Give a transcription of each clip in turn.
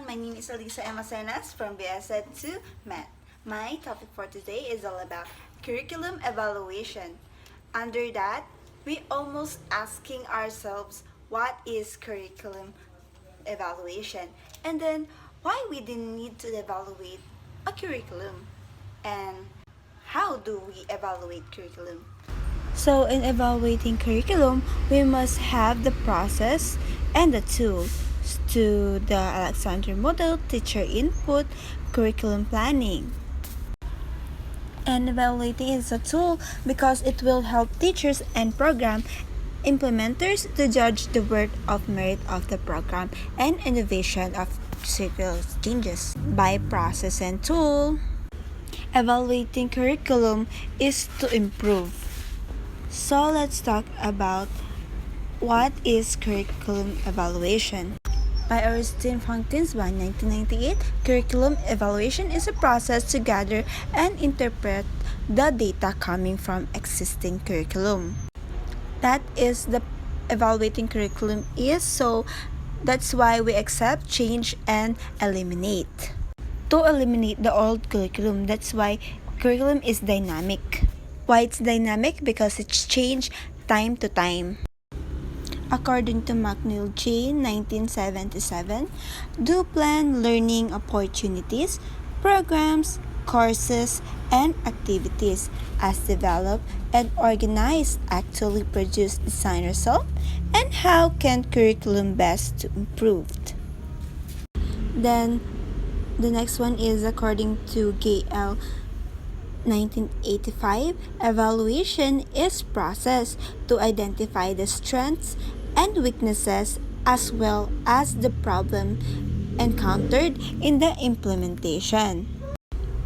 My name is Elisa Emacenas from BSED 2 Math. My topic for today is all about curriculum evaluation. Under that, we almost asking ourselves what is curriculum evaluation, and then why we didn't need to evaluate a curriculum, and how do we evaluate curriculum. So, in evaluating curriculum, we must have the process and the tools to the Alexander Model Teacher Input Curriculum Planning. And evaluating is a tool because it will help teachers and program implementers to judge the worth of merit of the program and innovation of curricular changes. By process and tool, evaluating curriculum is to improve. So let's talk about what is curriculum evaluation. By Augustine Funktinsbach, 1998, curriculum evaluation is a process to gather and interpret the data coming from existing curriculum. That is the evaluating curriculum is, so that's why we accept, change, and eliminate. To eliminate the old curriculum, that's why curriculum is dynamic. Why it's dynamic? Because it's changed time to time. According to McNeil J. 1977, do plan learning opportunities, programs, courses, and activities as developed and organized actually produce design result, and how can curriculum best improved? Then the next one is according to Gale 1985, evaluation is process to identify the strengths and weaknesses as well as the problem encountered in the implementation.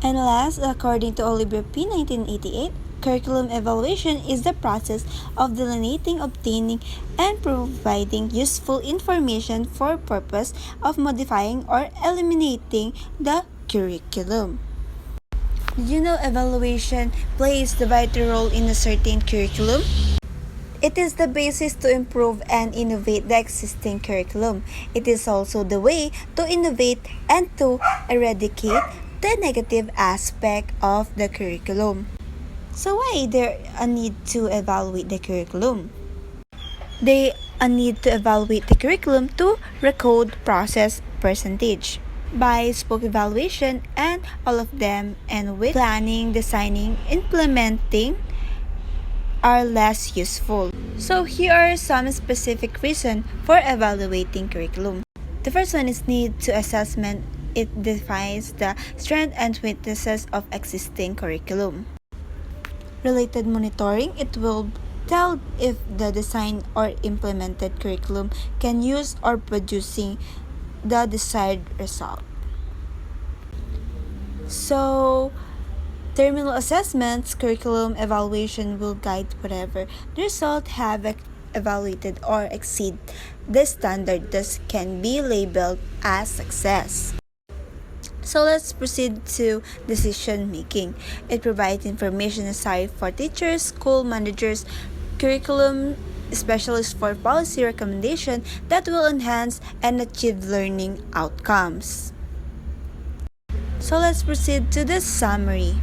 And last, according to Oliver P. 1988, curriculum evaluation is the process of delineating, obtaining, and providing useful information for purpose of modifying or eliminating the curriculum. Did you know evaluation plays the vital role in a certain curriculum? It is the basis to improve and innovate the existing curriculum. It is also the way to innovate and to eradicate the negative aspect of the curriculum. So why there a need to evaluate the curriculum? They a need to evaluate the curriculum to record process percentage by spoke evaluation and all of them, and with planning, designing, implementing are less useful. So here are some specific reasons for evaluating curriculum. The first one is need to assessment. It defines the strengths and weaknesses of existing curriculum. Related monitoring, it will tell if the design or implemented curriculum can use or producing the desired result. So, terminal assessments, curriculum evaluation will guide whatever the result have evaluated or exceed the standard, thus can be labeled as success. So let's proceed to decision making. It provides information necessary for teachers, school managers, curriculum specialists for policy recommendation that will enhance and achieve learning outcomes. So let's proceed to the summary.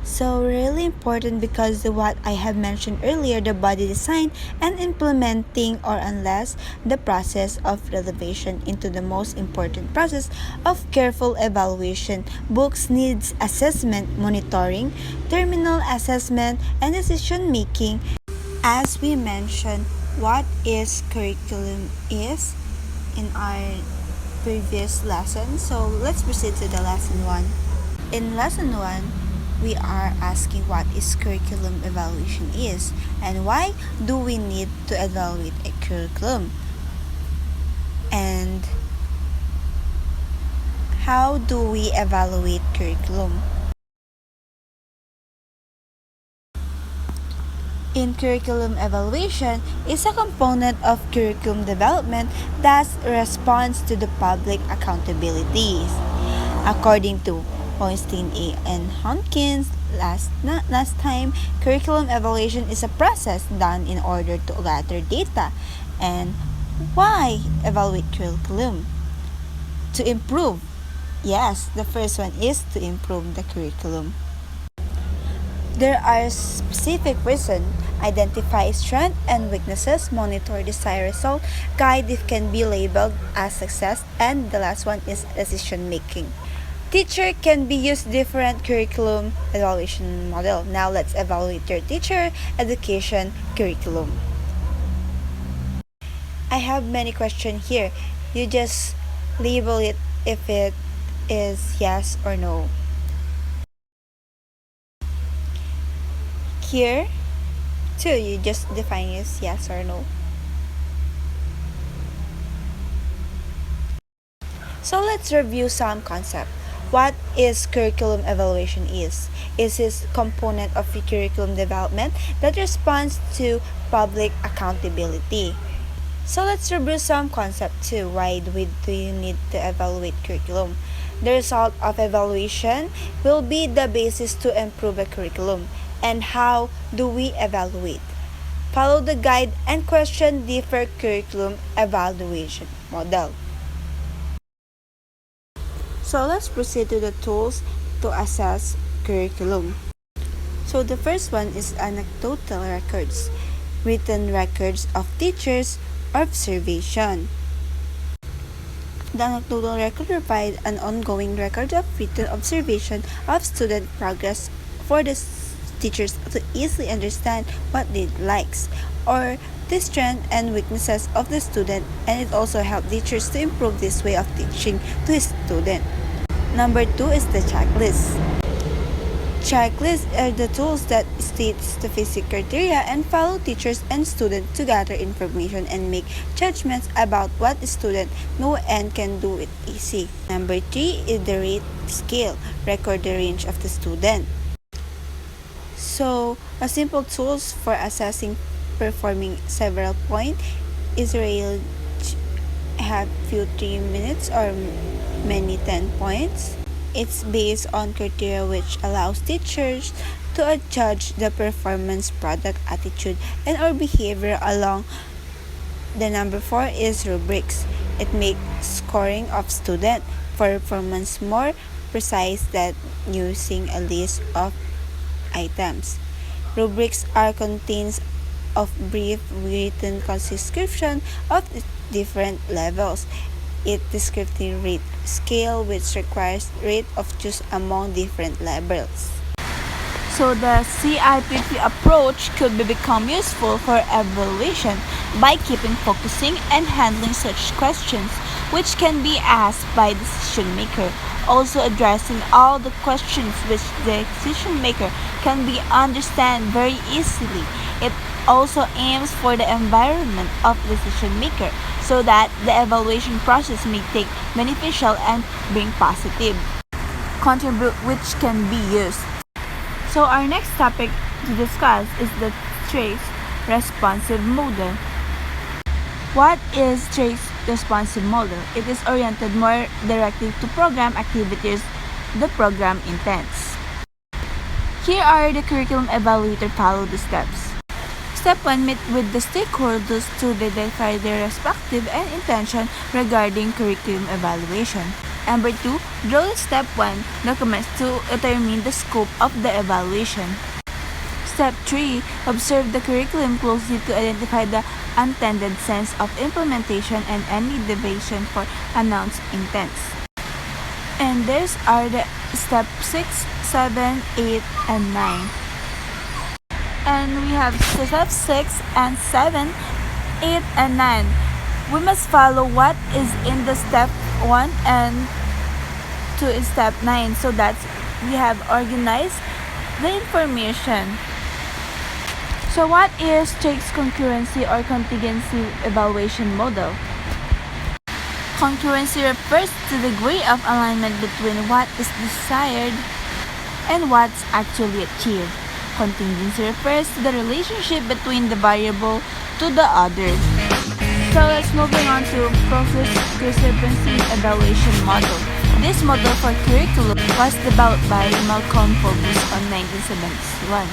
So really important because what I have mentioned earlier, the body design and implementing or unless the process of revelation into the most important process of careful evaluation, books needs assessment, monitoring, terminal assessment, and decision making. As we mentioned, what is curriculum is in our previous lesson. So let's proceed to the lesson 1. In lesson 1, we are asking what is curriculum evaluation is and why do we need to evaluate a curriculum, and how do we evaluate curriculum. In curriculum evaluation is a component of curriculum development that responds to the public accountabilities. According to Poinstein A. and Hopkins, last time, curriculum evaluation is a process done in order to gather data and Why evaluate curriculum? To improve. Yes, the first one is to improve the curriculum. There are specific reasons. Identify strengths and weaknesses, monitor desired result, guide if can be labeled as success, and the last one is decision making. Teacher can be used different curriculum evaluation model. Now let's evaluate your teacher education curriculum. I have many questions here. You just label it if it is yes or no. Here, too, you just define as yes or no. So let's review some concept. What is curriculum evaluation is? Is a component of the curriculum development that responds to public accountability. So let's review some concept too. Why do you need to evaluate curriculum? The result of evaluation will be the basis to improve a curriculum. And how do we evaluate? Follow the guide and question different curriculum evaluation model. So let's proceed to the tools to assess curriculum. So the first one is anecdotal records, written records of teachers' observation. The anecdotal record provides an ongoing record of written observation of student progress for the teachers to easily understand what they likes or the strengths and weaknesses of the student, and it also helps teachers to improve this way of teaching to his student. Number 2 is the checklist. Checklists are the tools that state specific criteria and follow teachers and students to gather information and make judgments about what the student know and can do it easy. Number 3 is the rate scale. Record the range of the student. So, a simple tools for assessing performing several points is range have few 3 minutes or many 10 points. It's based on criteria which allows teachers to judge the performance, product, attitude, and or behavior along. The number 4 is rubrics. It makes scoring of student performance more precise than using a list of items. Rubrics are contains of brief written description of the different levels. It descriptive rate scale which requires rate of choose among different levels. So the CIPP approach could become useful for evaluation by keeping focusing and handling such questions which can be asked by the decision maker, also addressing all the questions which the decision maker can be understand very easily. It also aims for the environment of the decision maker so that the evaluation process may take beneficial and bring positive contribute which can be used. So our next topic to discuss is the trace responsive model. What is trace responsive model? It is oriented more directly to program activities the program intends. Here are the curriculum evaluator follow the steps. Step 1. Meet with the stakeholders to identify their respective and intention regarding curriculum evaluation. Number 2. Draw step 1 documents to determine the scope of the evaluation. Step 3. Observe the curriculum closely to identify the intended sense of implementation and any deviation for announced intents. And these are the step 6, 7, 8, and 9. And we have step 6 and 7, 8, and 9. We must follow what is in the step 1 and to step 9 so that we have organized the information. So what is Jake's concurrency or contingency evaluation model? Concurrency refers to the degree of alignment between what is desired and what's actually achieved. Contingency refers to the relationship between the variable to the others. So let's moving on to process discrepancy evaluation model. This model for curriculum was developed by Malcolm Forbes on 1971.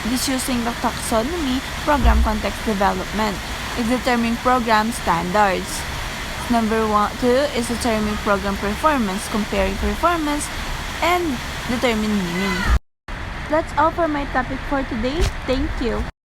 This using the taxonomy program context development. is determining program standards. Two is determining program performance, comparing performance, and determining meaning. That's all for my topic for today. Thank you.